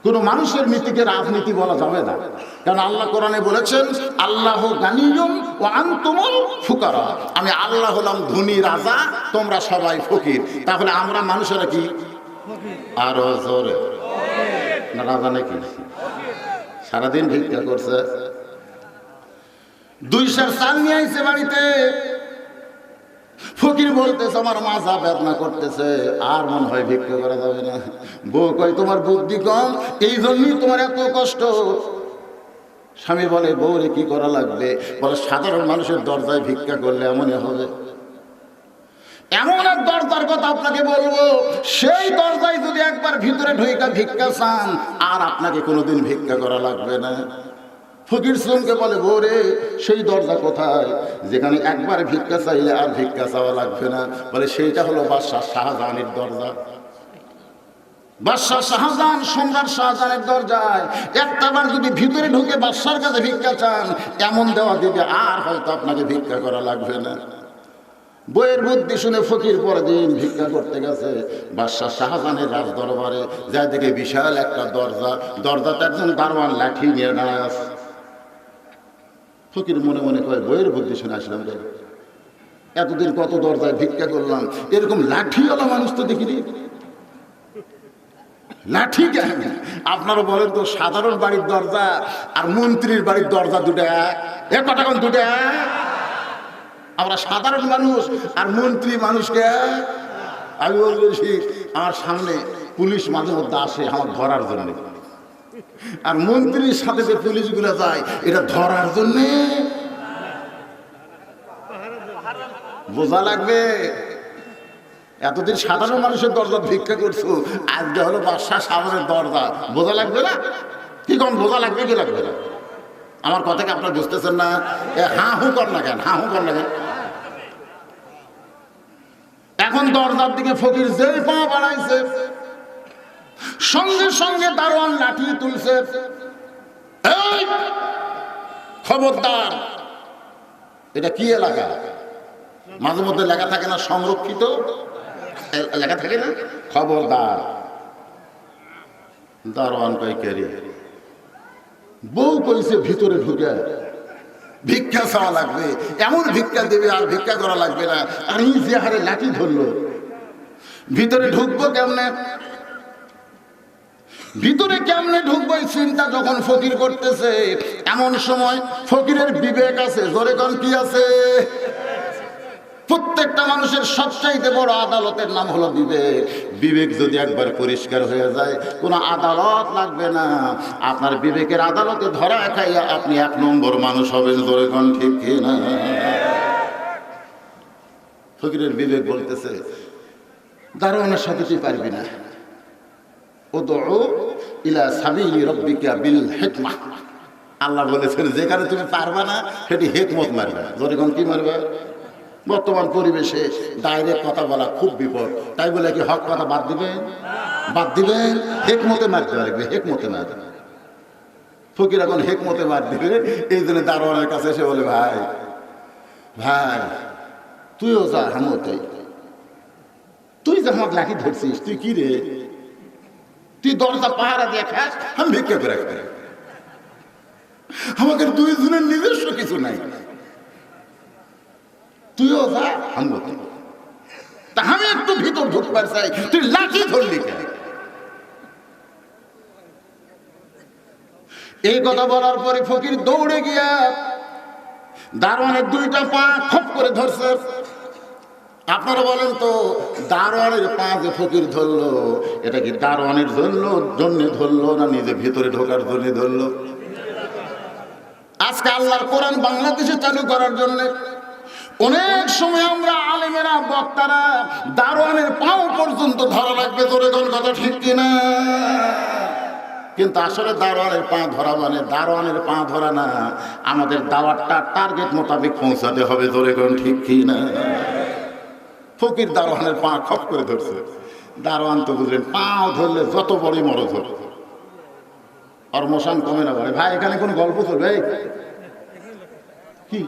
কোন মানুষের নীতিকে রাজনীতি বলা যাবে না, কারণ আল্লাহ কোরআনে বলেছেন আল্লাহ গানিয়ুম ওয়া আনতুমুল ফুকারা, আমি আল্লাহ হলাম ধনী রাজা, তোমরা সবাই ফকির। তাহলে আমরা মানুষেরা কি আরো জোরে না রাজা নাকি? সারাদিন ভিক্ষা করছে, 2 সের চাল নিয়ে আইছে বাড়িতে, ফকির বলতেছে আমার মাজা বেদনা করতেছে, আর মনে হয় ভিক্ষা করা যাবে না। বউ কয় তোমার বুদ্ধি কম, এই জন্যই তোমার এত কষ্ট। স্বামী বলে বউরে কি করা লাগবে? বলে সাধারণ মানুষের দরজায় ভিক্ষা করলে এমনই হবে। এমন এক দরজার কথা আপনাকে বলবো, সেই দরজায় যদি একবার ভিতরে ঢুইকা ভিক্ষা চান, আর আপনাকে কোনোদিন ভিক্ষা করা লাগবে না। ফকির শ্রমকে বলে বৌরে সেই দরজা কোথায় যেখানে একবার ভিক্ষা চাইলে আর ভিক্ষা চাওয়া লাগবে না? বলে সেইটা হলো বাদশাহ শাহজাহানের দরজা। বাদশাহ শাহজাহান, সম্রাট শাহজাহানের দরজায় একটাবার যদি ভিতরে ঢুকে বাদশার কাছে ভিক্ষা চান, এমন দেওয়া দিবে আর হয়তো আপনাকে ভিক্ষা করা লাগবে না। বইয়ের বুদ্ধি শুনে ফকির পরের দিন ভিক্ষা করতে গেছে বাদশাহ শাহজাহানের রাজ দরবারে, যা দেখে বিশাল একটা দরজা, দরজাতে একজন দারোয়ান লাঠি নিয়ে দাঁড়ায় আছে। ফকির মনে মনে কয় বইয়ের বুদ্ধি শুনে আসলাম রে, এতদিন কত দরজায় ভিক্ষা করলাম, এরকম লাঠিওয়ালা মানুষ তো দেখিনি। লাঠি কেন? আপনারা বলেন তো, সাধারণ বাড়ির দরজা আর মন্ত্রীর বাড়ির দরজা দুটা এক কথা কোন দুটা? আমরা সাধারণ মানুষ আর মন্ত্রী মানুষকে। আমি বলছি আমার সামনে পুলিশ মাঝে মধ্যে আসে আমার ধরার জন্য, আর মন্ত্রীর সাথে যে পুলিশগুলো যায় এটা ধরার জন্য। বোঝা লাগবে, এতদিন সাধারণ মানুষের দরজা ভিক্ষা করছো, আজকে হলো বাদশাহ সামনের দরজা। বোঝা লাগবে না? কি কম বোঝা লাগবে কি লাগবে না? আমার কথাকে আপনারা বুঝতেছেন না? হাঁ হু কর না কেন? হাঁ হু কর না কেন? এখন দরজার দিকে ফকির যেই পা বাড়াইছে, সঙ্গে সঙ্গে দারোয়ান লাঠি তুলছে। এই খবরদার, এটা কি এলাকা? মাঝে মধ্যে লেখা থাকে না সংরক্ষিত, লেখা থাকে না খবরদার। দারোয়ান কই কেরি, বউ কইছে ভিতরে ঢুকে ভিক্ষা চাওয়া লাগবে, এমন ভিক্ষা দেবে আর ভিক্ষা করা লাগবে না। আর এই যে হারে লাঠি ধরলো, ভিতরে ঢুকবো কেমনে? ভিতরে কেমনে ঢুকবো এই চিন্তা যখন ফকির করতেছে, এমন সময় ফকিরের বিবেক আছে। জোরে কোন কি আছে? প্রত্যেকটা মানুষের সবচাইতে বড় আদালতের নাম হলো বিবেক। বিবেক যদি একবার পরিষ্কার হয়ে যায়, কোনো আদালত লাগবে না। আপনার বিবেকের আদালতে ধরা খাইয়া আপনি 1 নম্বর মানুষ হবেন। জোরে কোন ঠিক কি না? ফকিরের বিবেক বলতেছে দারোয়ানের সাথে তুই পারবি না। উদউ ইলা সাবিলি রাব্বিকা বিল হিকমাহ। আল্লাহ বলেছেন যেখানে তুমি পারবা না সেটি হিকমত মারবে। জোরে কোন কি মারবে? বর্তমান পরিবেশে ডাইরেক্ট কথা বলা খুব বিপদ, তাই বলে কি হক কথা বাদ দিবেন? বাদ দিবেন? হেকমতে মারতে পারবে, হেকমতে মারবে। ফকির এখন হেকমতে মার দিবে। এই জন্য দারোয়ানের কাছে এসে বলে ভাই ভাই তুইও যা হামতে, তুই যে আমাকে লাঠি ধরছিস, তুই কি রে? তুই দরজা পাহারা দিয়ে খাস, আমি ভিক্ষা করে খাই। আমাদের 2 জনের নিজস্ব কিছু নাই, তুইও যা হামতে। তা আমি একটু ভিতর ঢুকবার চাই, তুই লাঠি ধরলি কেন? এই কথা বলার পরে ফকির দৌড়ে গিয়া দারোয়ানের 2টা পা খপ করে ধরছে। আপনারা বলেন তো, দারোয়ানের পা যে ফকির ধরলো, এটা কি দারোয়ানের জন্য ধরলো না নিজে ভিতরে ঢোকার জন্য ধরলো? আজকে আল্লাহর কোরআন বাংলাদেশে চালু করার জন্য অনেক সময় আমরা আলেমেরা বক্তারা দারোয়ানের পাও পর্যন্ত ধরা লাগবে। তোর কোন কথা ঠিক কিনা? কিন্তু আসলে দারোয়ানের পা ধরা মানে দারোয়ানের পা ধরা না, আমাদের দাওয়াতটা টার্গেট মোতাবেক পৌঁছাতে হবে। তোরে কোন ঠিক কিনা? ফকির দারোয়ানের পা খপ করে ধরছে। দারোয়ান তো বুঝলেন পাও ধরলে যত বড়ই মরজ ধর, আর মশান কমে না। বলে ভাই এখানে কোন গল্প চলবে? কি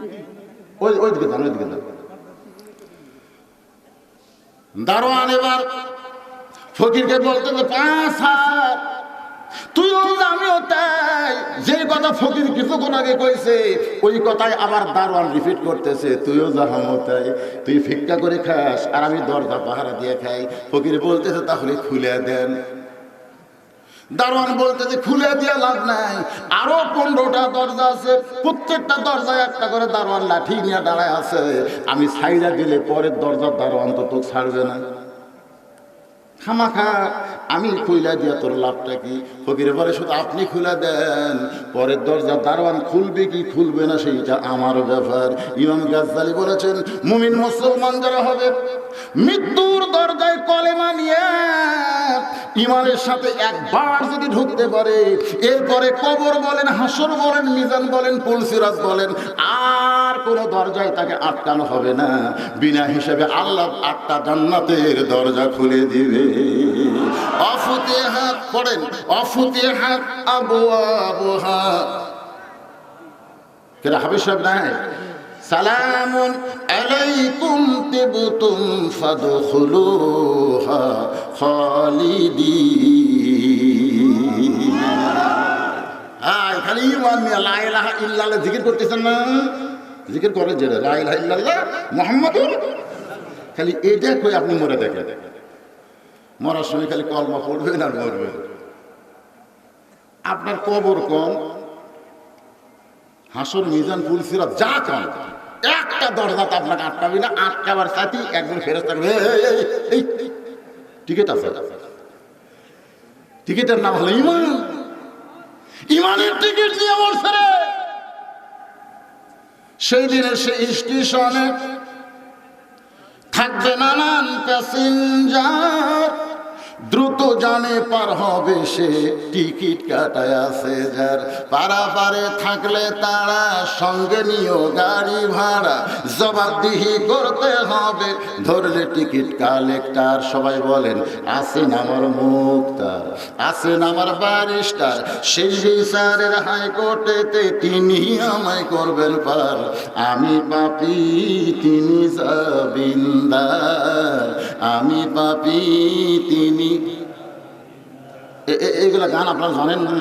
ওই দিকে যান, ওই দিকে যান। দারোয়ান এবার ফকিরকে বলতে 5 হাত, তুই কথা ফকির কিছুক্ষণ আগে কইছে ওই কথাই আবার দারোয়ান রিপিট করতেছে, তুইও জাহামতাই, তুই ভিক্ষা করে খাস আর আমি দরজা পাহারা দিয়ে খাই। ফকির বলতেছে তাহলে খুলে দেন। দারোয়ান বলতেছে খুলে দিয়ে লাভ নাই, আরো 15টা দরজা আছে, প্রত্যেকটা দরজায় একটা করে দারোয়ান লাঠি নিয়ে দাঁড়ায় আছে, আমি ছাইরা দিলে পরের দরজার দারোয়ান তো তোকে ছাড়বে না, খামাখা আমি খুইলা দিয়া তোর লাভটা কি? ফকিরে বলে শুধু আপনি খুলে দেন, পরের দরজা দারোয়ান খুলবে কি খুলবে না সেইটা আমার ব্যাপার। ইমাম গাজ্জালী বলেছেন মুমিন মুসলমান যারা হবে মৃত্যুর দরজায় কলেমা নিয়ে ইমানের সাথে একবার যদি ঢুকতে পারে, এরপরে কবর বলেন, হাসর বলেন, মিজান বলেন, পুলসিরাত বলেন, আর কোন দরজায় তাকে আটকানো হবে না। বিনা হিসাবে আল্লাহ 8টা জান্নাতের দরজা খুলে দিবে। অফুতিহাত পড়েন, অফুতিহাত আবওয়াবুহা, কেরা হাবিব সাহেব নাই, সালামুন আলাইকুম তিবতুম ফাদখুলুহা খালিদিন। খালি ইমান নিয়ে লা ইলাহা ইল্লাল্লাহ জিকির করতেছেন না? জিকির করে যে লা ইলাহা ইল্লাল্লাহ মুহাম্মাদুর, খালি এটা কই আপনি মরে দেখেন, মরার সময় খালি কলমা পড়বেন আর মরবেন। আপনার কবর কম, হাসর মিজান পুলসিরাত যা কম, একটা দরজাতে আপনাকে আটকাবি না। আটকাবার সাথে একজন ফেরেশতা থাকবে, এই টিকিট আছে, টিকিটের নাম হলো ইমান, ইমানের টিকিট নিয়ে মরছে রে। সেই দিনে সেই স্টেশনে থাকবে নানান প্যাসেঞ্জার, দ্রুত জানে পার হবে সে, টিকিট কাটায় আছে যার। পারাপারে থাকলে তারা সঙ্গে নিও গাড়ি ভাড়া, জবাবদিহি করতে হবে, ধরলে টিকিট কালেক্টর। সবাই বলেন আছেন আমার মুক্তার, আছেন আমার ব্যারিস্টার, সেই বিচারের হাইকোর্টেতে তিনি আমায় করবেন পার। আমি পাপী তিনি জামিনদার, আমি পাপী তিনি। এগুলা গান আপনারা জানেন না?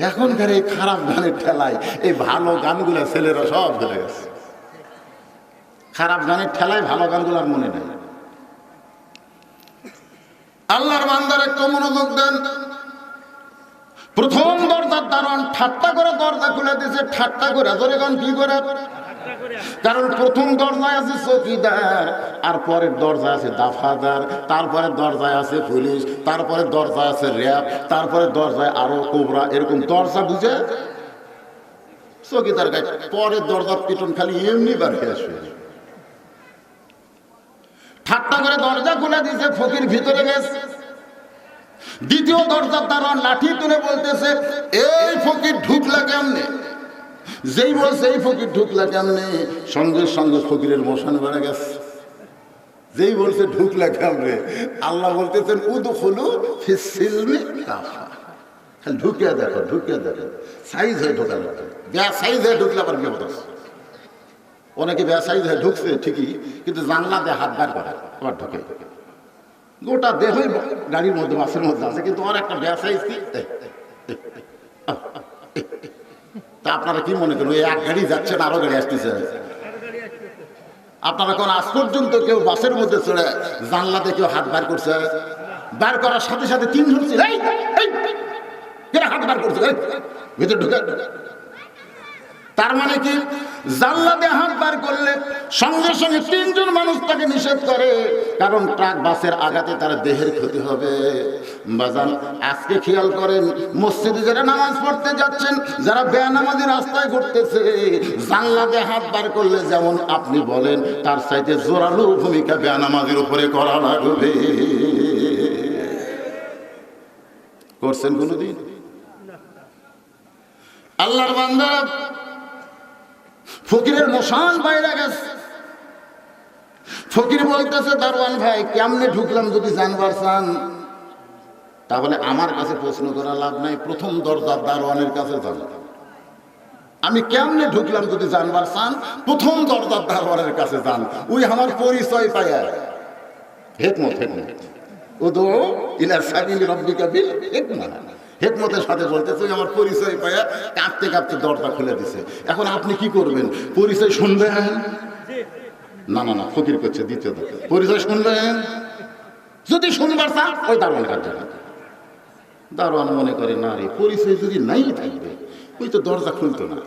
এখনকার এই খারাপ গানের ঠেলায় এই ভালো গানগুলা ছেলেরা সব ভুলে গেছে। খারাপ গানের ঠেলায় ভালো গানগুলো আর মনে নেই। আল্লাহর বান্দার একটু মনোযোগ দেন। প্রথম দরজার দারোয়ান ঠাট্টা করে দরজা খুলে দিয়েছে, ঠাট্টা করে। ধরে গান কি করে? কারণ প্রথম দরজায় আছে চৌকিদার, আর পরের দরজা আছে দাফাদার, তারপরে দরজায় আছে পুলিশ, তারপরে দরজায় আছে র্যাব, তারপরে দরজায় আরো কোবরা, এরকম দরজা বুঝে চৌকিদার গায়ে। পরের দরজার পিটন খালি এমনি বার হয়ে আসবে। ঠাট্টা করে দরজা খুলে দিয়েছে, ফকির ভিতরে গেছে। দ্বিতীয় দরজার দারোয়ান লাঠি তুলে বলতেছে এই ফকির ঢুকলা কেমনে? যেই বলছে এই ফকির ঢুকলা কেমনে, সঙ্গে সঙ্গে ফকিরের মোশন বেড়ে গেছে। যেই বলছে ঢুকলা কেমনে, আল্লাহ বলতেছেন উদখুলু ফিস সিলমি কাফা। খালি ঢুকিয়া দেখো, ঢুকিয়া দেখো, সাইজ হয়ে ঢোকালো, ব্যা সাইজ হয়ে ঢুকলে আবার বিপদ আছে। অনেকে ব্যা সাইজ হয়ে ঢুকছে ঠিকই, কিন্তু জানলা দিয়ে হাত বার করে আবার ঢুকে। গোটা দেহই গাড়ির মধ্যে, বাসের মধ্যে আছে, কিন্তু আর একটা ব্যা সাইজ কি। তা আপনারা কি মনে করেন ওই এক গাড়ি যাচ্ছেন আরো গাড়ি আসতেছে? আপনারা কোন আজ পর্যন্ত কেউ বাসের মধ্যে চড়ে জানলাতে কেউ হাত বার করছে? বার করার সাথে সাথে 3 জন হাত বার করছে ভিতরে ঢুকে। তার মানে কি, জানলাতে হাত বার করলে সঙ্গে সঙ্গে 3 জন মানুষ তাকে নিষেধ করে, কারণ ট্রাক বাসের আঘাতে তার দেহের ক্ষতি হবে। বাজান আজকে খেয়াল করেন, মসজিদে যারা নামাজ পড়তে যাচ্ছেন, যারা বেনামাজি রাস্তায় ঘুরতেছে, জানলাতে হাত বার করলে যেমন আপনি বলেন, তার চাইতে জোরালো ভূমিকা বেনামাজির উপরে করা লাগবে। করছেন কোনদিন? আল্লাহর বান্দা ফকিরের মশান বাইরে গেছে। ফকির বলতেছে দারোয়ান ভাই কেমনে ঢুকলাম যদি জানবার চান, তাহলে আমার কাছে প্রশ্ন করা লাভ নাই, প্রথম দরজার দারোয়ানের কাছে যান। আমি কেমনে ঢুকলাম যদি জানবার চান, প্রথম দরজার দারোয়ানের কাছে যান, ওই আমার পরিচয় পায়। হিকমত, হিকমত উদউ ইলা সাবিলি রাব্বিকা বিল হিকমা। হেকমতের সাথে বলতেছে আমার পরিচয় পাইয়া কাঁপতে কাঁপতে দরজা খুলে দিছে। এখন আপনি কি করবেন? পরিচয় শুনবেন? না না না, ফকির করছে দ্বিতীয় দফা, পরিচয় শুনবেন? যদি শুনবার চান ওই দারোয়ান কাজ যাবেন। দারোয়ান মনে করে না রে, পরিচয় যদি নাই থাকবে ওই তো দরজা খুলতো না।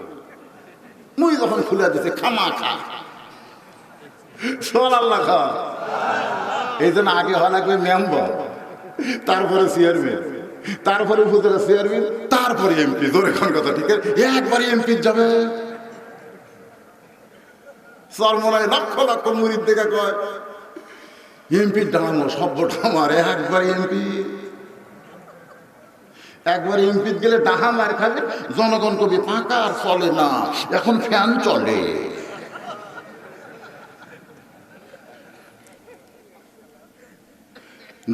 মুই যখন খুলে দিছে খামা খা আল্লাহ খা। এই জন্য আগে হওয়া লাগবে মেম্বার, তারপরে চেয়ারম্যান, তারপরে উপজেলা চেয়ারম্যান, তারপরে এমপি। ধরে কোন কথা ঠিক আছে, একবারে এমপি যাবে। সরমনায় লক্ষ লক্ষ মুরিদ দেখা কয় এমপির ডাঙো সভ্যটা আমার একবার এমপি। একবার এমপি গেলে ডাহা মার খাবে, জনগণ কবি ফাঁকা আর চলে না, এখন ফ্যান চলে।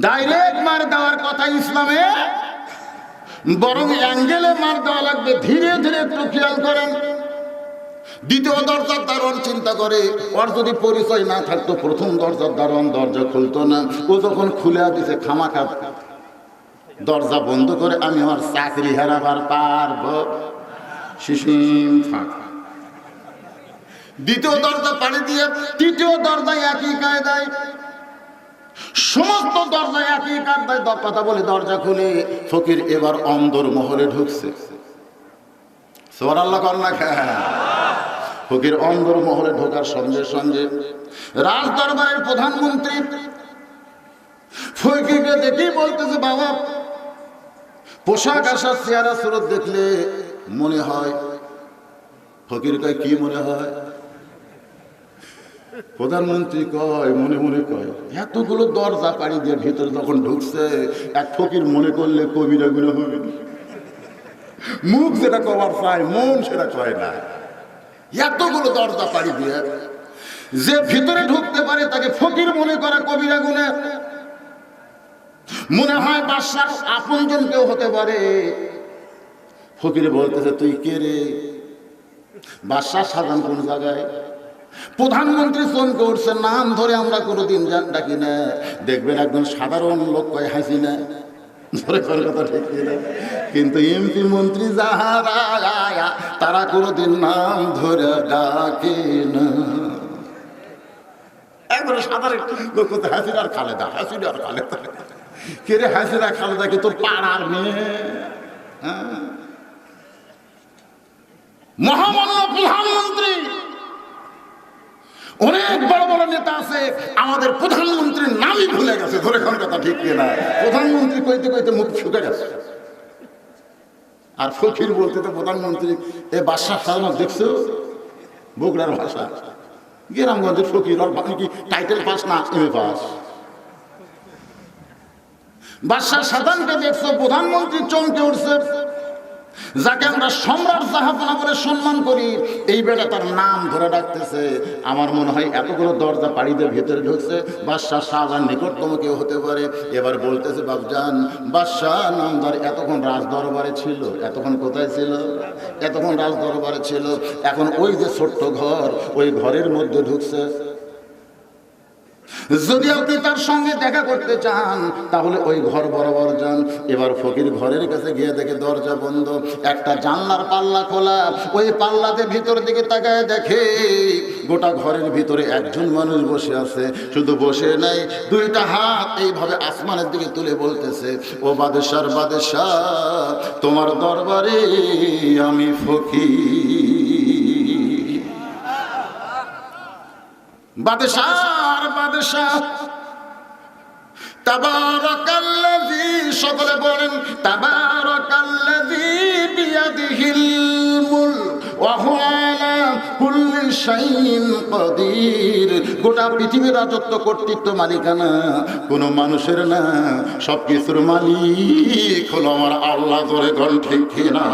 ডাইরেক্ট মার দেওয়ার কথা ইসলামে, বরং অ্যাঙ্গেলে মার দেওয়া লাগবে। ধীরে ধীরে একটু খেয়াল করেন। দ্বিতীয় দরজার দারোয়ান চিন্তা করে ওর যদি পরিচয় না থাকতো প্রথম দরজার দারোয়ান দরজা খুলতো না। ও যখন খুলে দিছে খামাখা দরজা বন্ধ করে আমি আমার চাকরি হারাবার পারবো, সিসিম ফাঁকা। দ্বিতীয় দরজা পাড়ি দিয়ে তৃতীয় দরজায় একই কায়দায়, সমস্ত দরজায় একই কায়দায় কথা বলে দরজা খুলে ফকির এবার অন্দর মহলে ঢুকছে। সুবহানাল্লাহ কন্যা খা। ফকির অন্দর মহলে ঢোকার সঙ্গে সঙ্গে রাজ দরবারের প্রধানমন্ত্রী ফকিরকে দেখেই বলতেছে বাবা, পোশাক আশাক চেহারা সুরত দেখলে মনে হয়। ফকির কয় কি মনে হয়? প্রধানমন্ত্রী কয় মনে মনে কয় এতগুলো দরজা পাড়ি দিয়ে ভিতরে যখন ঢুকছে এক ফকির মনে করলে কবিরা গুলো হবে। মুখ যেটা কবার চায় মন সেটা কয় না। এতগুলো দরজা পাড়ি দিয়ে যে ভিতরে ঢুকতে পারে তাকে ফকির মনে করা কবিরা গুনে। মনে হয় বাদশার আপনজন কেউ হতে পারে। ফকির বলতেছে তুই কে রে? বাদশাহ সাজান কোন জায়গায়? প্রধানমন্ত্রী চমকে উঠছে, নাম ধরে আমরা কোনোদিন ডাকি না। দেখবেন একজন সাধারণ লোক কয় হাসি না, ধরে কোন কথা ঠিক না। কিন্তু এমপি মন্ত্রী যাহারা তারা কোনোদিন নাম ধরে ডাকে না। একজন সাধারণ লোক কোথায় হাসিনা আর খালেদা, হাসিনা আর খালেদা। কে রে হাসিনা খালেদা? কি তোর পাড়ার মেয়ে? মহামান্য প্রধানমন্ত্রী, অনেক বড় বড় নেতা আছে, আমাদের প্রধানমন্ত্রীর নামই ভুলে গেছে। ধরে কোন কথা ঠিক কিনা? প্রধানমন্ত্রী কইতে কইতে মুখ শুকে গেছে। আর ফকির বলতে তো প্রধানমন্ত্রী এ বাদশাহ সাজানো দেখছো? বগুড়ার ভাষা, গ্রামগঞ্জের ফকির। আর কি টাইটেল পাস না এমএ পাস? বাদশাহ সাজানকে দেখছো? প্রধানমন্ত্রী চমকে উঠছে। যাকে আমরা সম্রাট জাহাপনা বলে সম্মান করি, এই বেটা তার নাম ধরে ডাকতেছে। আমার মনে হয় এতগুলো দরজা পাড়ি দিয়ে ভেতরে ঢুকছে বাদশাহ শাহজাহান নিকটতম কেউ হতে পারে। এবার বলতেছে বাবজান, বাদশাহ নামদার এতক্ষণ রাজ দরবারে ছিল। এতক্ষণ কোথায় ছিল? এতক্ষণ রাজ দরবারে ছিল। এখন ওই যে ছোট্ট ঘর, ওই ঘরের মধ্যে ঢুকছে। যদি আপনি তার সঙ্গে দেখা করতে চান তাহলে ওই ঘর বরাবর যান। এবার ফকির ঘরের কাছে গিয়ে দেখে দরজা বন্ধ, একটা জানলার পাল্লা খোলা। ওই পাল্লাতে ভিতর দিকে তাকায় দেখে গোটা ঘরের ভিতরে একজন মানুষ বসে আছে। শুধু বসে নাই, দুইটা হাত এইভাবে আসমানের দিকে তুলে বলতেছে, ও বাদশার বাদশাহ, তোমার দরবারে আমি ফকির। বাদশার বাদশাহ তাবারাকাল্লাযী, সকলে বলেন তাবারাকাল্লাযী বিয়াদিহিল মুলক ওয়া হুয়া আলা কুল্লি শাইইন কাদির। গোটা পৃথিবীর রাজত্ব, কর্তৃত্ব, মালিকানা কোনো মানুষের না, সব কিছুর মালিক হলো আমার আল্লাহ। ধরে গণ ঠিক কিনা?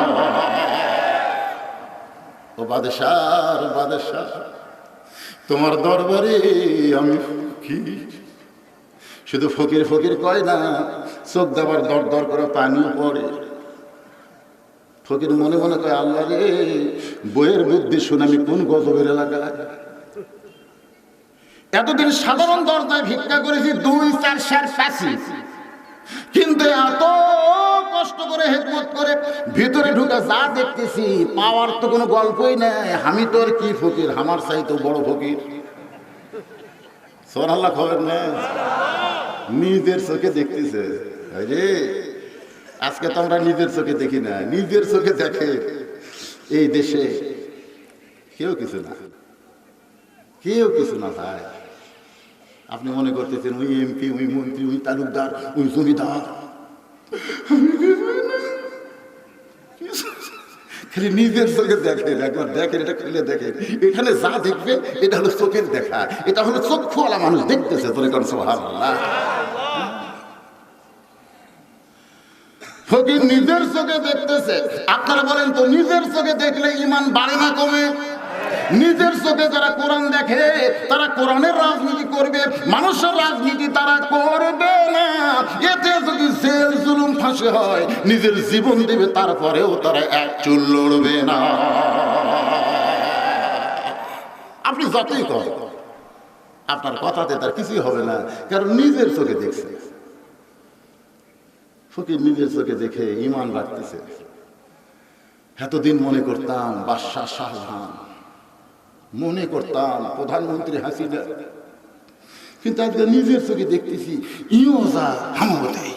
ও বাদশার বাদশাহ, তোমার দরবারে আমি ফকির। শুধু ফকির ফকির কয় না, চোখ দেবার দর দর করে পানিও পড়ে। ফকির মনে মনে কয় আল্লাহ রে, বইয়ের বুদ্ধি শুনে আমি কোন গজবের এলাকায়। এতদিন সাধারণ দরজায় ভিক্ষা করেছি 2-4 সের ফাঁসি, কিন্তু এত কষ্ট করে হেকমত ভিতরে ঢুকে যা দেখতেছি পাওয়ার তো কোনো গল্পই নাই। আমি তো আর কি ফকির, আমার চাই তো বড় ফকির। সুবহানাল্লাহ, খবর নেই, নিজের চোখে দেখতেছে। রে আজকে তো আমরা নিজের চোখে দেখি না, নিজের চোখে দেখে এই দেশে কেউ কিছু না, কেউ কিছু না ভাই। আপনি মনে করতেছেন ওই এমপি, ওই মন্ত্রী, ওই তালুকদার, ওই জমিদার, খালি নিজের চোখে দেখেন। একবার দেখেন, এটা খুলে দেখেন, এখানে যা দেখবেন এটা হলো চোখের দেখা, এটা হলো চক্ষুওয়ালা মানুষ দেখতেছে। তোরে কোন সুবহানাল্লাহ। ফকির নিজের চোখে দেখতেছে। আপনারা বলেন তো, নিজের চোখে দেখলে ঈমান বাড়ে না কমে? নিজের চোখে যারা কোরআন দেখে তারা কোরআনের রাজনীতি করবে, মানুষের রাজনীতি তারা করবে না। এতে যদি জেল জুলুম ফাঁসি হয়, নিজের জীবন দেবে, তারপরেও তারা এক চুল লড়বে না। আপনি যতই করেন আপনার কথাতে তার কিছুই হবে না, কারণ নিজের চোখে দেখছে। ফকির নিজের চোখে দেখে ঈমান রাখতেছে। এতদিন মনে করতাম বাদশাহ শাহজাহান, মনে করতাম প্রধানমন্ত্রী হাসিনা, কিন্তু আজকে নিজের চোখে দেখতেছি ইউজা হামদে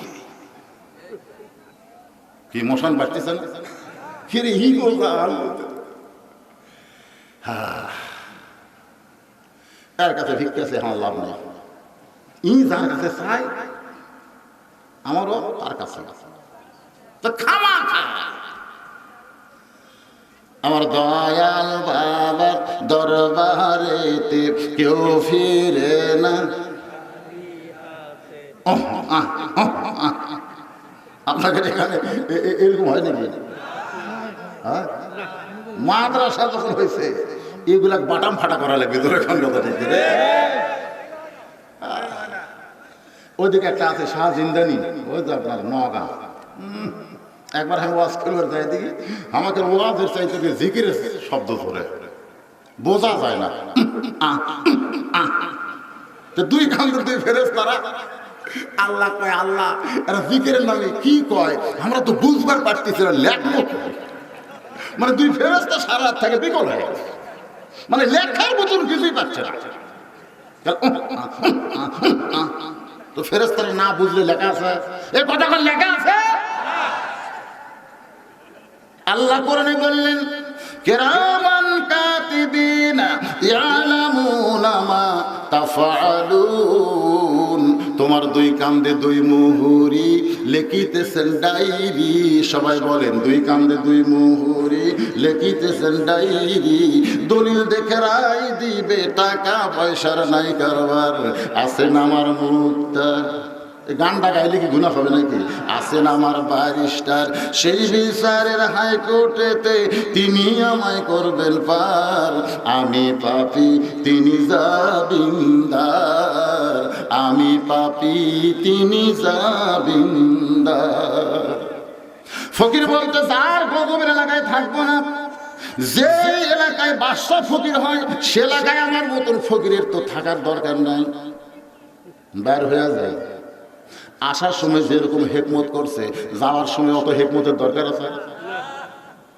কি মোশন বাড়তেছে না? ফিরে ইউজা তার কাছে ভিক্ষাছে আমার লাভ নেই। ই যার কাছে চাই আমারও তার কাছে তো খামা খা। আমার দয়াল বাবার দরবারেতে কেউ ফিরে না। আপনাদের এখানে এরকম হয় নাকি? মাদ্রাসা যখন হয়েছে এগুলা বাটাম ফাটা করা লাগবে তোর এখন কথা ঠিক। ওইদিকে একটা আছে শাহ জিন্দানি, ওই তো আপনার নগাঁ। একবার আমি ওয়াজ করবার যাই দেখি আমাকে ওয়াজের চাইতে জিকিরের শব্দ ধরে বোঝা যায় না। দুই কান্দের দুই ফেরেশতারা আল্লাহ কয় আল্লাহ, এরা জিকিরের নামে কি কয় আমরা তো বুঝবার পারতেছি না, লেখবো মানে দুই ফেরেশতা সারা রাত থেকে বিকল হয়ে গেছে, মানে লেখার মতন কিছুই পাচ্ছে না। তো ফেরেশতারা না বুঝলে লেখা আছে, এই কথা লেখা আছে। আল্লাহ কোরআনে বললেন কিরামান কাতিবিনা ইয়ালামুনা মা তাফআলুন, তোমার দুই কান্দে দুই মুহুরি লিখিতেছেন ডায়েরি। সবাই বলেন দুই কান্দে দুই মুহুরি লিখিতেছেন ডায়েরি। দলিল দেখে রায় দিবে, টাকা পয়সার নাই কারবার, আছেন আমার মুক্তার। গানটা গাইলে কি গুনাহ হবে নাকি? আছেন আমার ব্যারিস্টার, সেই বিচারের হাইকোর্টেতে তিনি আমায় করবেন পার। আমি পাপী তিনি জামিনদার, আমি পাপী তিনি জামিনদার। ফকির বলতে আর গজবের এলাকায় থাকবো না। যে এলাকায় বাদশা ফকির হয় সে এলাকায় আমার মতন ফকিরের তো থাকার দরকার নাই, বের হয়ে যায়। আসার সময় যেরকম হেকমত করছে, যাওয়ার সময় অত হেকমতের দরকার আছে?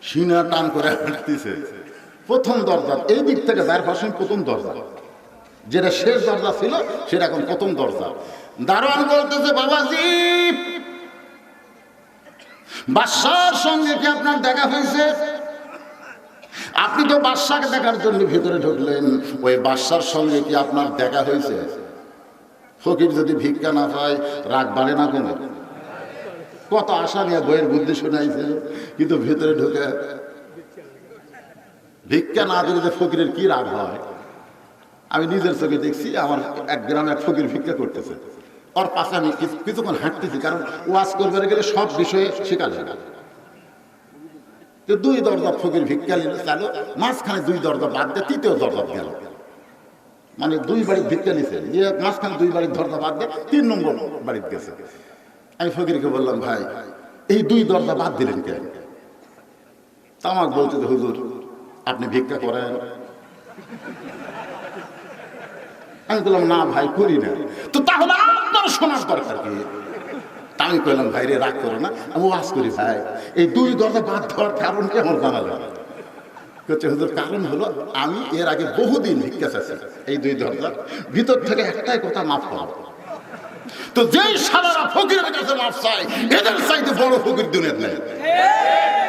সিনা টান করে হাঁটতেছে প্রথম দরজা, এই দিক থেকে বের হওয়ার সময় প্রথম দরজা, যেটা শেষ দরজা ছিল সেটা এখন প্রথম দরজা। দারোয়ান বলতেছে বাবাজি, বাদশার সঙ্গে কি আপনার দেখা হয়েছে? আপনি তো বাদশাকে দেখার জন্য ভিতরে ঢুকলেন, ওই বাদশার সঙ্গে কি আপনার দেখা হয়েছে? ফকির যদি ভিক্ষা না পায় রাগ বাড়ে না কমে? কত আশা নিয়ে বইয়ের বুদ্ধি শোনাইছে, কিন্তু ভেতরে ঢুকে ভিক্ষা না দিলে যে ফকিরের কি রাগ হয়। আমি নিজের চোখে দেখছি, আমার এক গ্রামে এক ফকির ভিক্ষা করতেছে, ওর পাশে আমি কিছুক্ষণ হাঁটতেছি, কারণ ওয়াজ করবার গেলে সব বিষয়ে শেখার শেখা। দুই দরজা ফকির ভিক্ষা নিল, চালো মাঝখানে দুই দরজা বাদ দিয়ে তৃতীয় দরজা গেল, মানে দুই বাড়ির ভিক্ষা নিছে, যে মাঝখানে দুই বাড়ির দরজা বাদ দিয়ে 3 নম্বর বাড়িতে গেছে। আমি ফকিরকে বললাম ভাই এই দুই দরজা বাদ দিলেন কেন? তামাক বলতে হুজুর আপনি ভিক্ষা করেন। আমি বললাম না ভাই করি না। তো তাহলে আপনার শোনার দরকার কি? তা আমি কইলাম ভাই রে রাগ করো না, আমি ওয়াজ করি ভাই, এই দুই দরজা বাদ দেওয়ার কারণ কি আমার জানা যায়? করছে হুজুর কারণ হলো আমি এর আগে বহুদিন ভিক্ষা চাইছি, এই দুই দরজা ভিতর থেকে একটাই কথা, মাফ করো। তো যেই সারারা ফকিরের কাছে মাফ চায়, এদের চাইতে বড় ফকির দুনিয়াতে নেই।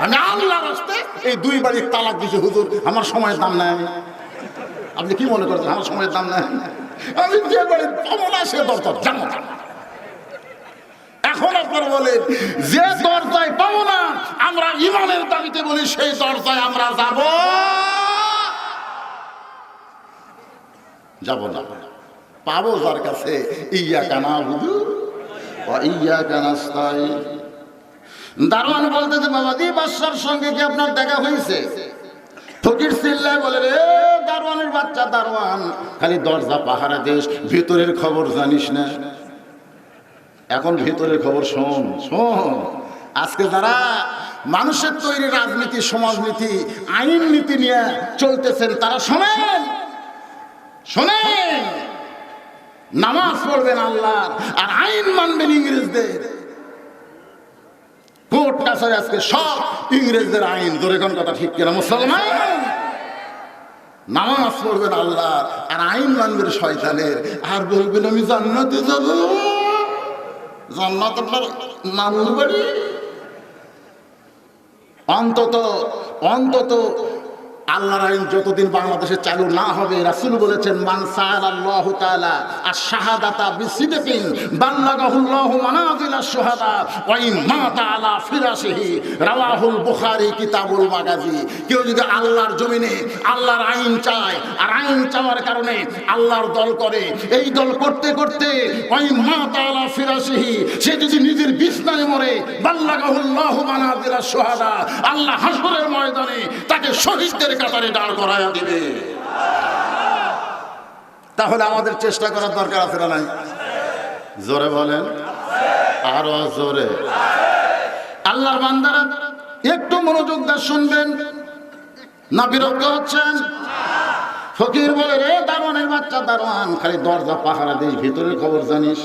আমি আল্লাহর রাস্তে এই দুই বাড়ির তালাক দিছি হুজুর, আমার সময়ের দাম নাই। আপনি কি মনে করছেন আমার সময়ের দাম নাই? আমি যে বাড়ির পাবো না সে দরজা জানো না। এখন আপনারা বলেন যে দরজায় পাবো না, আমরা ইমানের দাবিতে বলি সেই দরজায় আমরা যাব না। পাবো যার কাছে ইয়াকা নাবুদু ওয়া ইয়াকা নাস্তাইন। দারোয়ান বলতেছে বাবাজি বাদশার সঙ্গে কি আপনার দেখা হয়েছে? ফকির চিল্লায় বলে রে দারোয়ানের বাচ্চা দারোয়ান, খালি দরজা পাহারা দিস, ভিতরের খবর জানিস না। এখন ভিতরের খবর শোন শোন। আজকে যারা মানুষের তৈরি রাজনীতি, সমাজনীতি, আইন নীতি নিয়ে চলতেছেন তারা শোনেন শোনেন, নামাজ পড়বেন আল্লাহ আর আইন মানবেন ইংরেজদের। কোর্ট কাছারি আজকে সব ইংরেজদের আইন, ধরে কোন কথা ঠিক কিনা মুসলমান? নামাজ পড়বেন আল্লাহ আর আইন মানবেন শয়তানের, আর বলবেন আমি জান্নাতে যাব। জান্নাত আপনার নানুর বাড়ি? অন্তত আল্লাহর আইন যতদিন বাংলাদেশে চালু না হবে, রাসূল বলেছেন মান সাআলাল্লাহু তাআলা আশ-শাহাদাতা বিসিদকিন বাল্লাগাহুল্লাহু মানাজিলাশ শুহাদা ওয়া ইন মাতা আলা ফিরাশিহি, রাওয়াহুল বুখারী কিতাবুল মাগাজি। কেউ যদি আল্লাহর জমিনে আল্লাহর আইন চায় আর আইন চাওয়ার কারণে আল্লাহর দল করে, এই দল করতে করতে ওয়া ইন মাতা আলা ফিরাশিহি, সে যদি নিজের বিছানায় মরে, বাল্লাগাহুল্লাহু মানাজিলাশ শুহাদা, আল্লাহ হাসরের ময়দানে তাকে শহীদদের কাতারে দাঁড় করায়া দিবে। তাহলে আমাদের চেষ্টা করার দরকার আছে না নাই? জোরে বলেন, আরো জোরে। আল্লাহর বান্দারা একটু মনোযোগ দিয়ে শুনবেন, না বিরক্ত হচ্ছেন? ফকির বলে রে দারোয়ানের বাচ্চা দারোয়ান, খালি দরজা পাহারা দিস, ভিতরের খবর জানিস?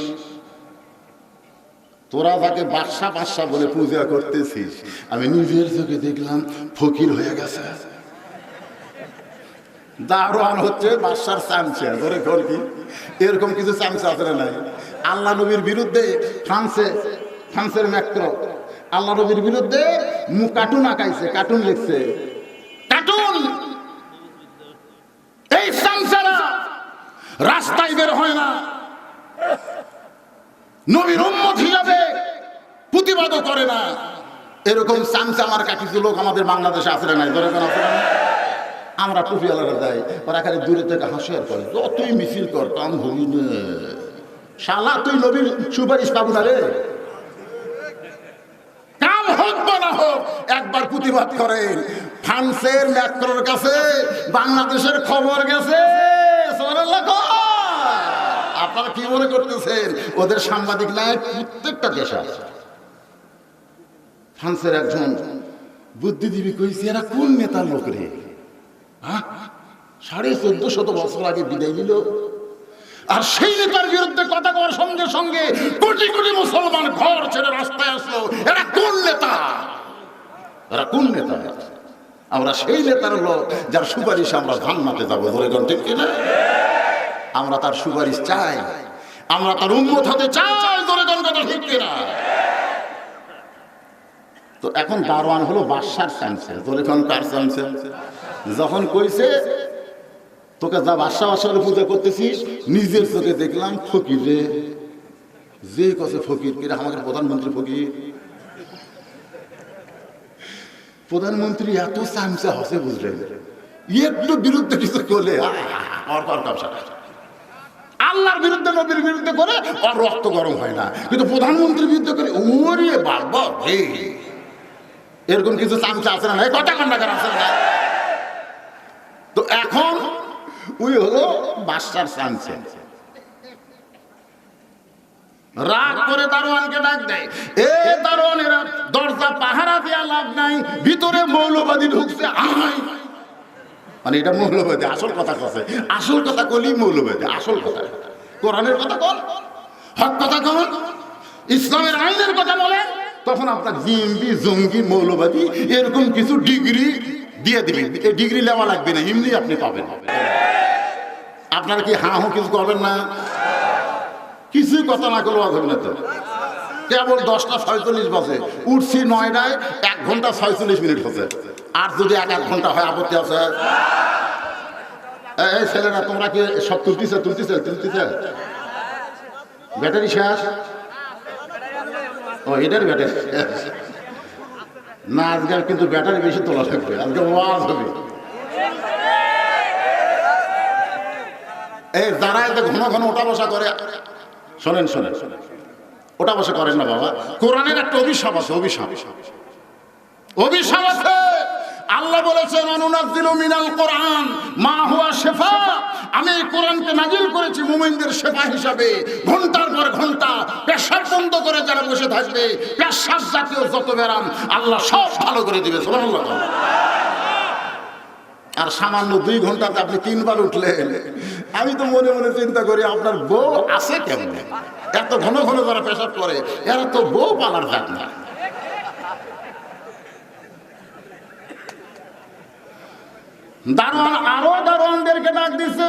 তোরা যাকে বাদশা বাদশা বলে পূজা করতেছিস, আমি নিজের চোখে দেখলাম ফকির হয়ে গেছে। দারোয়ান হচ্ছে বাদশার চামচা, ধরে কর কি এরকম কিছু চামচা আছে না নাই? আল্লাহ নবীর বিরুদ্ধে ফ্রান্সের ম্যাক্রো আল্লাহ নবীর বিরুদ্ধে কার্টুন আঁকাইছে, কার্টুন লিখছে, কার্টুন। এই চামচারা রাস্তায় বের হয় না, নবীর উম্মত হিসাবে প্রতিবাদও করে না। এরকম চামচা মার্কা কিছু লোক আমাদের বাংলাদেশে আছে না নাই? ধরে কেন আছে না? আমরা টুপিওয়ালারা যাই, ওরা খালি দূরে থেকে হাসি আর করে, যতই মিছিল কর কাম হবি না শালা, তুই নবীর সুপারিশ পাবো না রে। কাম হোক বা না হোক একবার প্রতিবাদ করেন। ফ্রান্সের ম্যাক্রোর কাছে বাংলাদেশের খবর গেছে। আপনারা কি মনে করতেছেন ওদের সাংবাদিক নাই? প্রত্যেকটা দেশ আছে। ফ্রান্সের একজন বুদ্ধিজীবী কইছে এরা কোন নেতার লোক রে, 1450 বছর আগে বিদায় নিল, আর সেই নেতার বিরুদ্ধে কথা বলার সঙ্গে সঙ্গে কোটি কোটি মুসলমান ঘর ছেড়ে রাস্তায় আসলো। এরা কোন নেতা? এরা কোন নেতা? আমরা সেই নেতার লোক যার সুপারিশ আমরা জান্নাতে যাবো, ধরে কোন ঠিক কিনা? আমরা তার সুপারিশ চাই, আমরা তার উম্মত হতে চাই, ধরে কোন কথা ঠিক কিনা? তো এখন দারোয়ান হলো বাদশার চামচা, ধরে কোন কার চামচা? যখন কইছে তোকে যা বাদশা বাদশার পূজা করতেছিস, নিজের চোখে দেখলাম ফকির রে। যে কছে ফকির, কিরা আমাদের প্রধানমন্ত্রী ফকির? প্রধানমন্ত্রী এত চামচা হসে বুঝলেন, একটু বিরুদ্ধে কিছু করলে আল্লাহর বিরুদ্ধে নবীর বিরুদ্ধে করে আর রক্ত গরম হয় না, কিন্তু প্রধানমন্ত্রীর বিরুদ্ধে করে ওরে বাবা হে। এরকম কিছু চামচা আছে না? কটা কান্ডাকার আছে না? তো এখন ওই হলো বাদশার চামচা। রাগ করে দারোয়ানকে ডাক দেয়, এ দারোয়ানেরা দরজা পাহারা দেয়া লাভ নাই, ভিতরে মৌলবাদী ঢুকছে, আয়। মানে এটা মৌলবাদী, আসল কথা কছে, আসল কথা কলি মৌলবাদী, আসল কথা কোরআনের কথা কল, হক কথা কল। ইসলামের আইনের কথা বলে, তখন আপনার জিএমবি জঙ্গি মৌলবাদী এরকম কিছু ডিগ্রি দিয়ে দিবেন। এই ডিগ্রি নেওয়া লাগবে না, এমনি আপনি পাবেন। আপনারা কি হা হু কিছু করবেন না? কিছুই কথা না করলে হবে না তো। কেবল 10:46 বাজে উঠছি 9টায়, 1 ঘন্টা 46 মিনিট হচ্ছে। আর যদি 1 ঘন্টা হয় আপত্তি আছে? এই ছেলেরা তোমরা কি সব তুলতেছে? ব্যাটারি শেষ? ও এটার ব্যাটারি শেষ না, আজকে কিন্তু ব্যাটারি বেশি তোলা লাগবে, আজকে ওয়াজ হবে। এই যারা এত ঘন ঘন ওঠা বসা করে, শোনেন ওটা বসে করেন না বাবা। কোরআনের একটা অভিশাপ আছে, অভিশাপ আছে। আল্লাহ বলেছেন অনুনাজ্জিলু মিনাল কোরআন মা হুয়া শিফা, আমি এই কোরআনকে নাজিল করেছি মুমিনদের শিফা হিসাবে। ঘন্টার পর ঘন্টা পেশাব বন্ধ করে যারা বসে থাকবে, পেশাব জাতীয় যত ব্যারাম আল্লাহ সব ভালো করে দিবে। সুবহানাল্লাহ। আর সামান্য 2 ঘন্টাতে আপনি 3 বার উঠলেন। আমি তো মনে মনে চিন্তা করি আপনার বউ আছে কেমনে? এত ঘন ঘন যারা পেশাব করে এরা তো বউ পালার জাত না। দারোয়ান আরো দারোয়ানদেরকে ডাক দিচ্ছে,